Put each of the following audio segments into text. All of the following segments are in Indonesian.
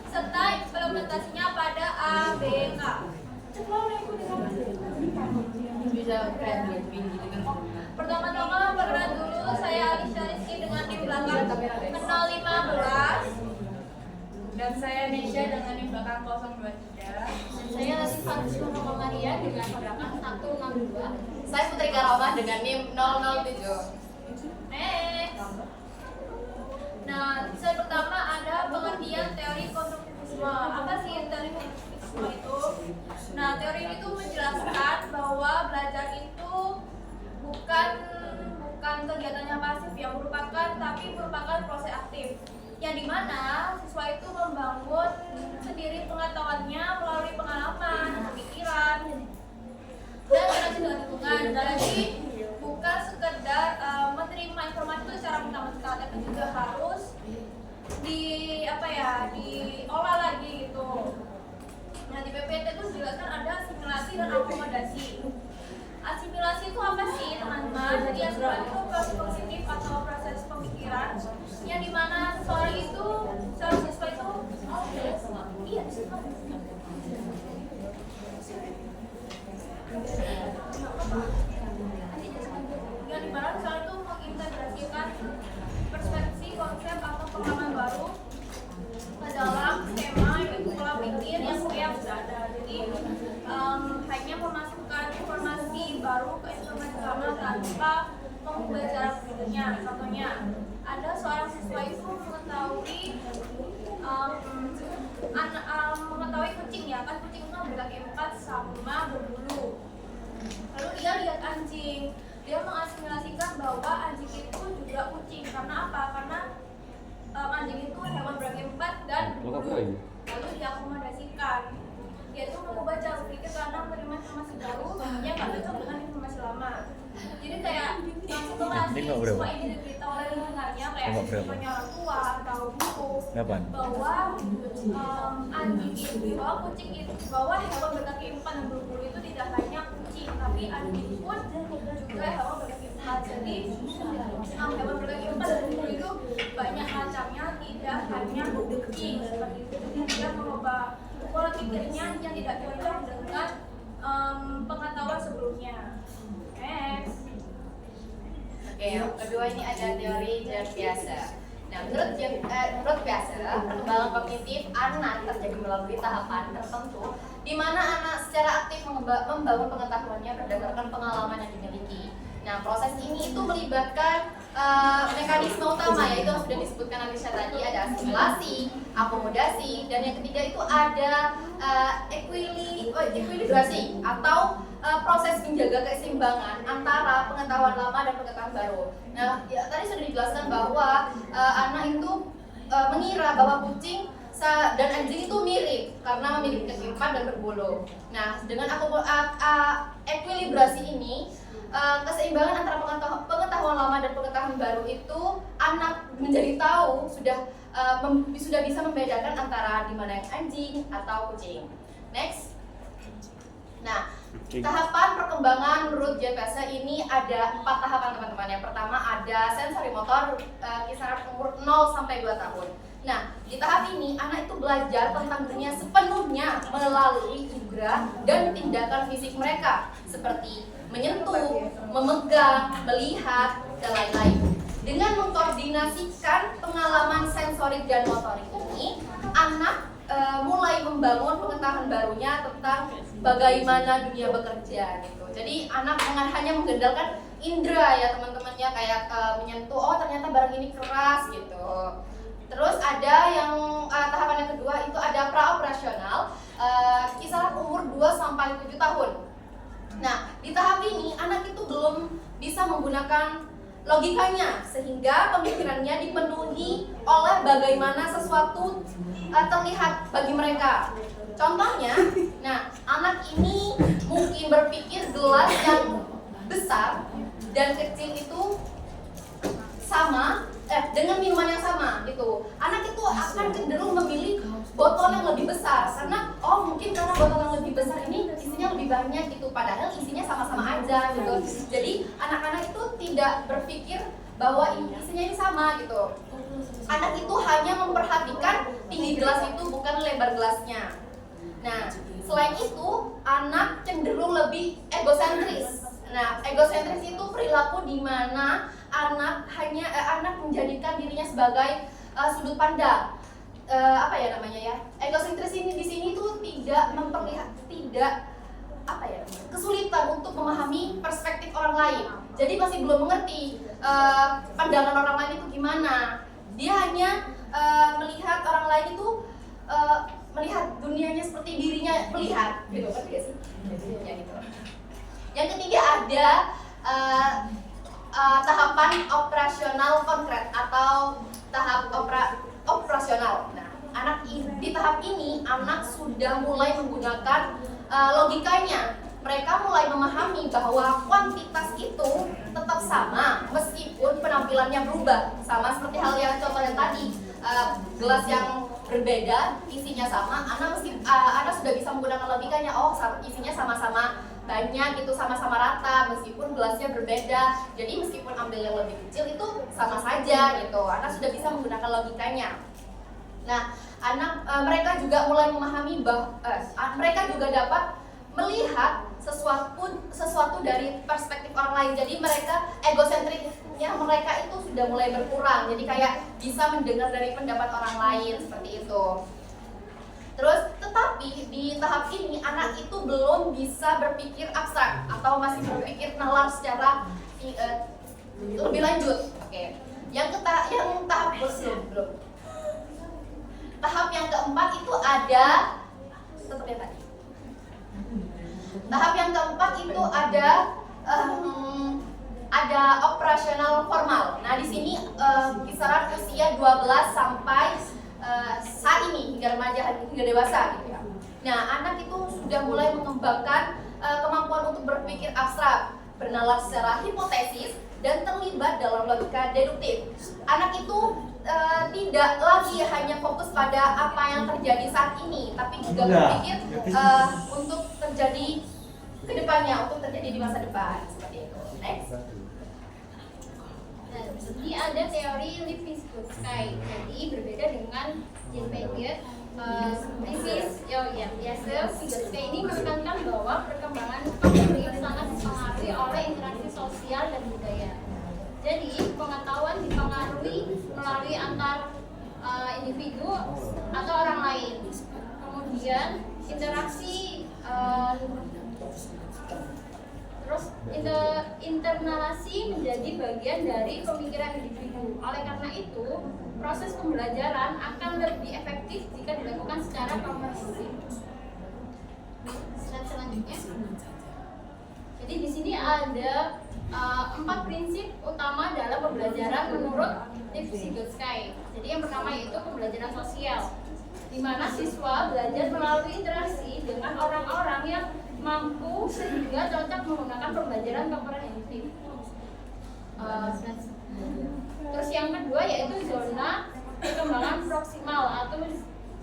serta implementasinya pada ABK. Bisa keren gitu kan. Pertama-tama perkenalan dulu, saya Alisha Rizky dengan NIM belakang 015. Dan saya Nesha dengan NIM belakang 023. Saya Latif Farisma Maria dengan belakang 162. Saya Putri Karama dengan NIM 007. Nah, saya pertama ada pengertian teori konstruktivisme. Apa sih teori konstruktivisme itu? Nah, teori itu menjelaskan bahwa belajar itu bukan kegiatan yang pasif yang merupakan proses aktif, yang dimana siswa itu membangun sendiri pengetahuannya melalui pengalaman, pemikiran, dan relasi dengan lingkungan. Jadi bukan sekedar menerima informasi itu secara mentah-mentah, tapi juga harus diolah lagi gitu. Nah, di PPT itu dijelaskan ada asimilasi dan akomodasi. Asimilasi itu apa sih, teman-teman? Jadi asimilasi itu proses kognitif atau proses pemikiran yang dimana seorang siswa itu yang dimana seorang itu mengintegrasikan persepsi, konsep atau pengalaman baru ke dalam skema yaitu pola pikir yang sudah ada. Jadi hanya memasukkan informasi baru ke instrumen lama tanpa mengubah cara pikirnya. Contohnya, ada seorang siswa itu mengetahui kucing, ya kan, kucing itu berkaki 4 sama berbulu. Lalu dia lihat anjing, dia mengasimilasikan bahwa anjing itu juga kucing. Karena apa? Karena anjing itu hewan berkaki 4 dan berbulu. Lalu diakomodasikan, yaitu mengubah cara berpikir karena menerima informasi baru yang nggak cocok dengan informasi lama. Jadi kayak setelah siswa ini diberitahu oleh lingkungannya, kayak siswanya orang tua atau guru, bahwa anjing itu, bahwa kucing itu, bahwa hewan berkaki 4 dan berbulu itu tidak hanya kucing, tapi anjing pun juga hewan berkaki 4. Jadi hewan berkaki 4 dan berbulu itu banyak macamnya, tidak hanya kucing seperti itu. Jadi dia mengubah pola pikirnya yang tidak cocok dengan pengetahuan sebelumnya. Oke, yang kedua ini ada teori Jared Piaget. Nah, menurut Piaget, perkembangan kognitif anak terjadi melalui tahapan tertentu di mana anak secara aktif membangun pengetahuannya berdasarkan pengalaman yang dimiliki. Nah, proses ini itu melibatkan mekanisme utama, yaitu yang sudah disebutkan Alisha tadi, ada asimilasi, akomodasi, dan yang ketiga itu ada ekuilibrasi atau proses menjaga keseimbangan antara pengetahuan lama dan pengetahuan baru. Nah, ya, tadi sudah dijelaskan bahwa anak itu mengira bahwa kucing dan anjing itu mirip karena memiliki kaki 4 dan berbulu. Nah, dengan ekuilibrasi ini, keseimbangan antara pengetahuan lama dan pengetahuan baru itu anak menjadi tahu sudah bisa membedakan antara di mana yang anjing atau kucing. Next. Nah, tahapan perkembangan menurut Jared Piaget ini ada 4 tahapan, teman-teman. Yang pertama ada sensori motor, kisaran umur 0 sampai 2 tahun. Nah, di tahap ini anak itu belajar tentang dunia sepenuhnya melalui indera dan tindakan fisik mereka seperti menyentuh, memegang, melihat, dan lain-lain. Dengan mengkoordinasikan pengalaman sensorik dan motorik ini, anak mulai membangun pengetahuan barunya tentang bagaimana dunia bekerja gitu. Jadi anak jangan hanya mengandalkan indera ya teman-temannya, kayak menyentuh, oh ternyata barang ini keras gitu. Terus ada yang tahapan yang kedua itu ada praoperasional, kisaran umur 2 sampai 7 tahun. Nah, di tahap ini anak itu belum bisa menggunakan logikanya sehingga pemikirannya dipenuhi oleh bagaimana sesuatu terlihat bagi mereka. Contohnya, nah anak ini mungkin berpikir gelas yang besar dan kecil itu sama dengan minuman yang sama gitu. Anak itu akan cenderung memilih botol yang lebih besar karena mungkin karena botol yang lebih besar ini isinya lebih banyak gitu, padahal isinya sama-sama aja gitu. Jadi anak-anak itu tidak berpikir bahwa isinya ini sama gitu. Anak itu hanya memperhatikan tinggi gelas itu, bukan lebar gelasnya. Nah, selain itu, anak cenderung lebih egosentris. Nah, egosentris itu perilaku di mana anak menjadikan dirinya sebagai sudut pandang. Egosentris ini di sini tuh tidak kesulitan untuk memahami perspektif orang lain. Jadi masih belum mengerti pandangan orang lain itu gimana. Dia hanya melihat orang lain itu melihat dunianya seperti dirinya melihat, gitu kan sih? Ya, gitu. Yang ketiga ada tahapan operasional konkret atau tahap operasional. Nah, di tahap ini anak sudah mulai menggunakan logikanya. Mereka mulai memahami bahwa kuantitas itu tetap sama meskipun penampilannya berubah. Sama seperti hal yang contoh yang tadi, gelas yang berbeda, isinya sama. Anak sudah bisa menggunakan logikanya. Oh, isinya sama-sama banyak gitu, sama-sama rata meskipun gelasnya berbeda. Jadi meskipun ambil yang lebih kecil itu sama saja gitu. Anak sudah bisa menggunakan logikanya. Nah, mereka juga mulai memahami mereka juga dapat melihat sesuatu dari perspektif orang lain. Jadi mereka egosentriknya mereka itu sudah mulai berkurang. Jadi kayak bisa mendengar dari pendapat orang lain seperti itu. Terus, tetapi di tahap ini anak itu belum bisa berpikir abstrak atau masih berpikir nalar secara lebih lanjut. Oke. Yang tahap belum. Tahap yang keempat itu ada seperti tadi. Tahap yang keempat itu ada operasional formal. Nah, di sini kisaran usia 12 sampai saat ini hingga remaja hingga dewasa gitu ya. Nah, anak itu sudah mulai mengembangkan kemampuan untuk berpikir abstrak, bernalar secara hipotesis dan terlibat dalam logika deduktif. Anak itu tidak lagi hanya fokus pada apa yang terjadi saat ini, tapi juga berpikir untuk terjadi ke depannya, untuk terjadi di masa depan seperti itu. Next. Nah, jadi ada teori Lipinski. Jadi berbeda dengan Jean Piaget. Lipinski ini menekankan bahwa perkembangan kognitif sangat dipengaruhi oleh interaksi sosial dan budaya. Jadi pengetahuan dipengaruhi melalui antar individu atau orang lain. Kemudian interaksi internalasi menjadi bagian dari pemikiran individu. Oleh karena itu, proses pembelajaran akan lebih efektif jika dilakukan secara komprehensif. Slide selanjutnya. Jadi di sini ada 4 prinsip utama dalam pembelajaran menurut Lipinski. Jadi yang pertama yaitu pembelajaran sosial, di mana siswa belajar melalui interaksi dengan orang-orang yang mampu sehingga cocok menggunakan pembelajaran komprehensif. Terus yang kedua yaitu zona perkembangan proksimal atau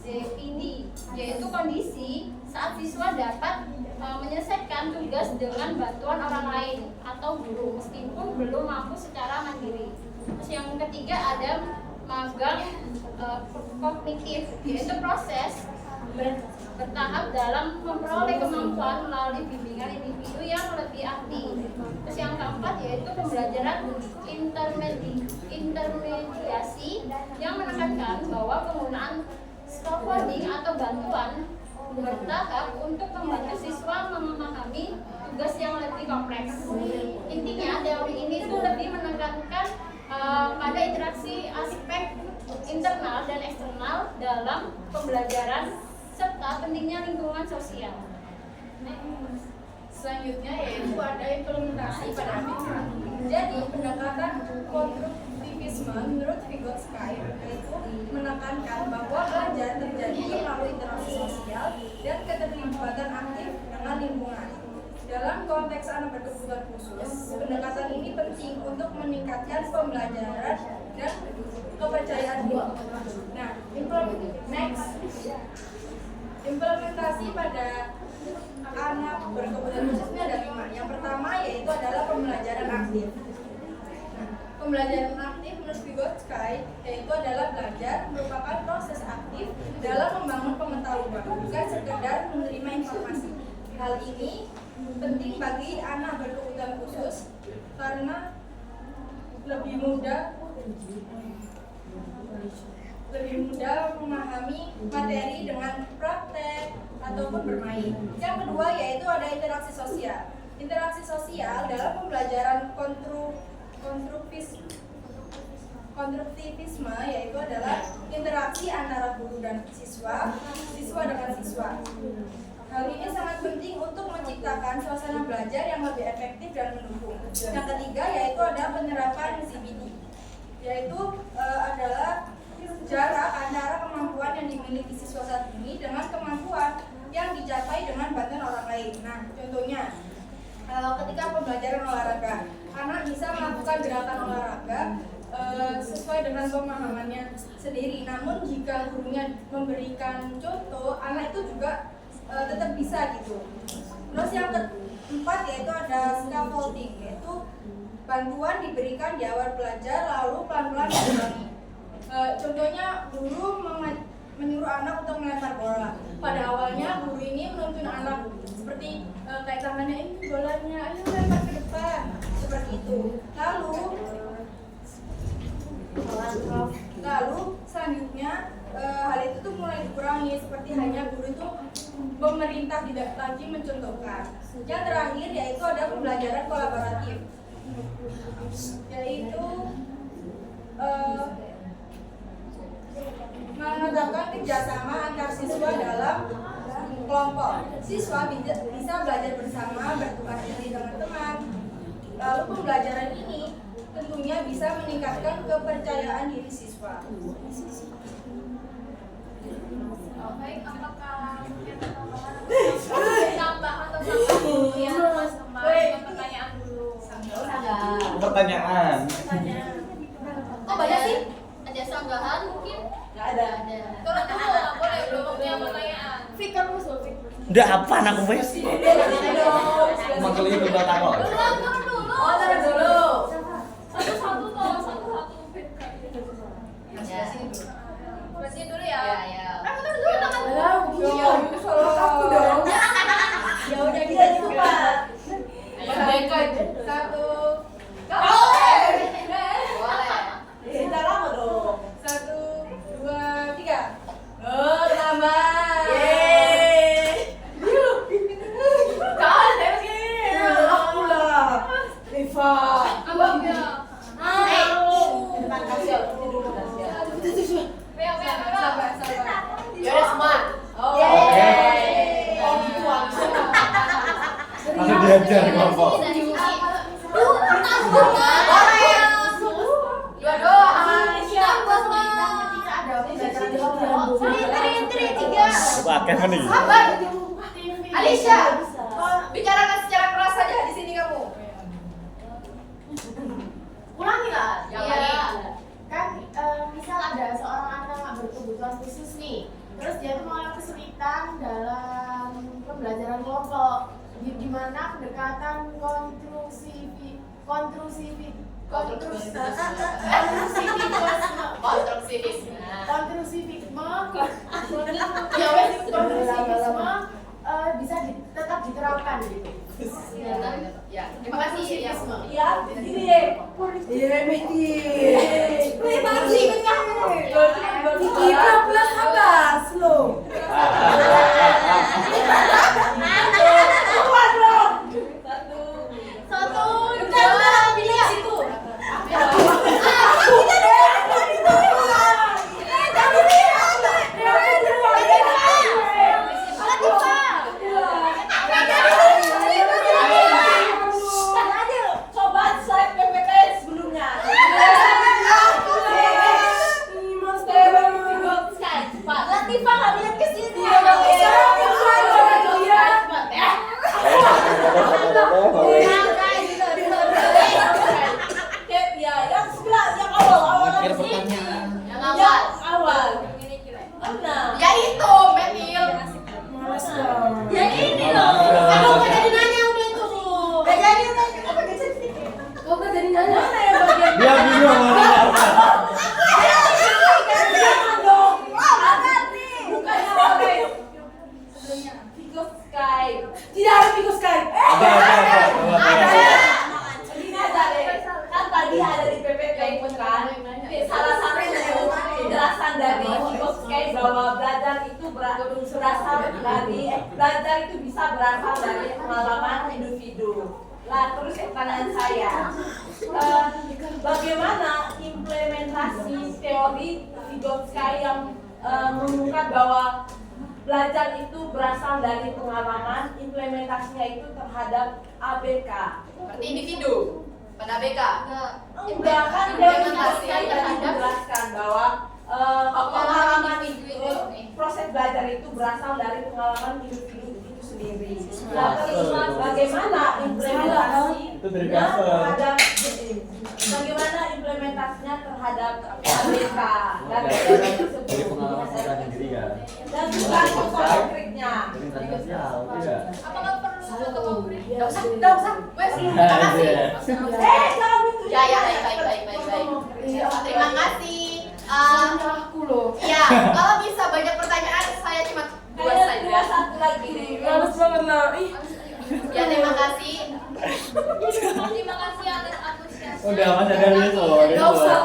ZPD, yaitu kondisi saat siswa dapat menyelesaikan tugas dengan bantuan orang lain atau guru meskipun belum mampu secara mandiri. Terus yang ketiga ada magang kognitif, yaitu proses bertahap dalam memperoleh kemampuan melalui bimbingan individu yang lebih ahli. Terus yang keempat yaitu pembelajaran intermediasi yang menekankan bahwa penggunaan scaffolding atau bantuan bertahap untuk membantu siswa memahami tugas yang lebih kompleks. Intinya teori ini tuh lebih menekankan pada interaksi aspek internal dan eksternal dalam pembelajaran serta pentingnya lingkungan sosial. Selanjutnya yaitu ada implementasi pada aplikasi. Jadi pendekatan konstruktivisme menurut Vygotsky yaitu menekankan bahwa belajar terjadi melalui interaksi sosial dan keterlibatan aktif dengan lingkungan. Dalam konteks anak berkebutuhan khusus, pendekatan ini penting untuk meningkatkan pembelajaran dan kepercayaan diri. Nah, implementasi pada anak berkebutuhan khususnya ada 5. Yang pertama yaitu adalah pembelajaran aktif. Pembelajaran aktif menurut Vygotsky yaitu adalah ini penting bagi anak berkebutuhan khusus karena lebih mudah memahami materi dengan praktek ataupun bermain. Yang kedua yaitu ada interaksi sosial. Interaksi sosial dalam pembelajaran konstruktivisme yaitu adalah interaksi antara guru dan siswa, siswa dengan siswa. Hal ini sangat penting untuk menciptakan suasana belajar yang lebih efektif dan mendukung. Yang ketiga yaitu ada penerapan CBD, yaitu adalah jarak antara kemampuan yang dimiliki siswa saat ini dengan kemampuan yang dicapai dengan bantuan orang lain. Nah, contohnya ketika pembelajaran olahraga, anak bisa melakukan gerakan olahraga sesuai dengan pemahamannya sendiri. Namun jika gurunya memberikan contoh, anak itu juga tetap bisa gitu. Terus yang keempat yaitu ada scaffolding, yaitu bantuan diberikan di awal belajar lalu pelan-pelan diulangi. Contohnya guru menyuruh anak untuk melempar bola. Pada awalnya guru ini menuntun anak seperti kayak tangannya ini bolanya, ayo lempar ke depan seperti itu. Lalu selanjutnya hal itu tuh mulai dikurangi, seperti hanya guru itu pemerintah tidak lagi mencontohkan. Yang terakhir yaitu ada pembelajaran kolaboratif, yaitu menetapkan kerjasama antar siswa dalam kelompok. Siswa bisa belajar bersama, bertukar ide dengan teman. Lalu pembelajaran ini tentunya bisa meningkatkan kepercayaan diri siswa. Baik, apakah mungkin ada tambahan atau tambahan ya mas-mas pertanyaan dulu? Pertanyaan. Kok banyak sih? Ada sanggahan mungkin? Nggak ada. Kalau dulu nggak boleh, belum punya pertanyaan. Fikir musuh. Udah apaan aku wes? Mengkeliru data kok. Oh, taruh dulu. Satu-satu toh, satu-satu. Ya. Bersihin dulu ya. Ya. Aku dong. Ya udah kita cepat. Satu. Boleh. Kita lama dong. 1, 2, 3. Oh, tambah. Yeay. Kawan lagi. Aku lah. Riva. Sabar. Ya udah semua. Yeay. Oh, gitu Langsung diajar kelompok. Pakai mana nih? Sabar. Alicia, bicarakan secara keras saja di sini kamu. Ulangi lah. Iya. Kan misal ada seorang anak berkebutuhan khusus nih, terus dia tuh mengalami kesulitan dalam pembelajaran kelompok, di mana pendekatan kontrusivisme bisa tetap diterapkan gitu. Ya, terima kasih ya. Ya, gini deh. Iya, Mehdi. Masih ingat kamu. 13 loh. Satu, dua, tiga. Situ. Coba slide PPT sebelumnya. Latifah nggak lihat ke sini. Ya, yang sebelah, yang awal. Mikir pertanyaan. Yang Yang awal. awal. Nah, Ya itu, Metil. ya ini loh. Kamu nggak jadi nanya udah tuh. Gak jadi tanya. Apa gak jadi? Kok gak jadi nanya? Mana yang bagian? Dia bingung mau nanya apa. Jangan dong. Apa nih? Bukannya apa? Sebelumnya Vigo Sky. Tidak ada Vigo belajar itu bisa berasal dari pengalaman individu. Lah terus pertanyaan saya, bagaimana implementasi teori Vygotsky yang mengungkap bahwa belajar itu berasal dari pengalaman, implementasinya itu terhadap ABK. Berarti individu pada ABK. Enggak kan Implementasi teori tadi terhadap menjelaskan bahwa pengalaman itu, proses belajar itu berasal dari pengalaman individu itu sendiri. Nah, terus bagaimana implementasinya terhadap ABK dan teori tersebut Dari pengalaman kita sendiri ya. dan juga konkretnya. Apakah perlu foto konkret? Enggak usah. Wes, terima kasih. Jangan itu. Ya, baik. Terima kasih. Aku loh. Ya, kalau bisa banyak pertanyaan, saya cuma dua Ada saja. satu lagi. Males banget lah. Ih. Ya, terima kasih. Terima kasih atas antusiasme. Udah mas ada itu. Nggak usah.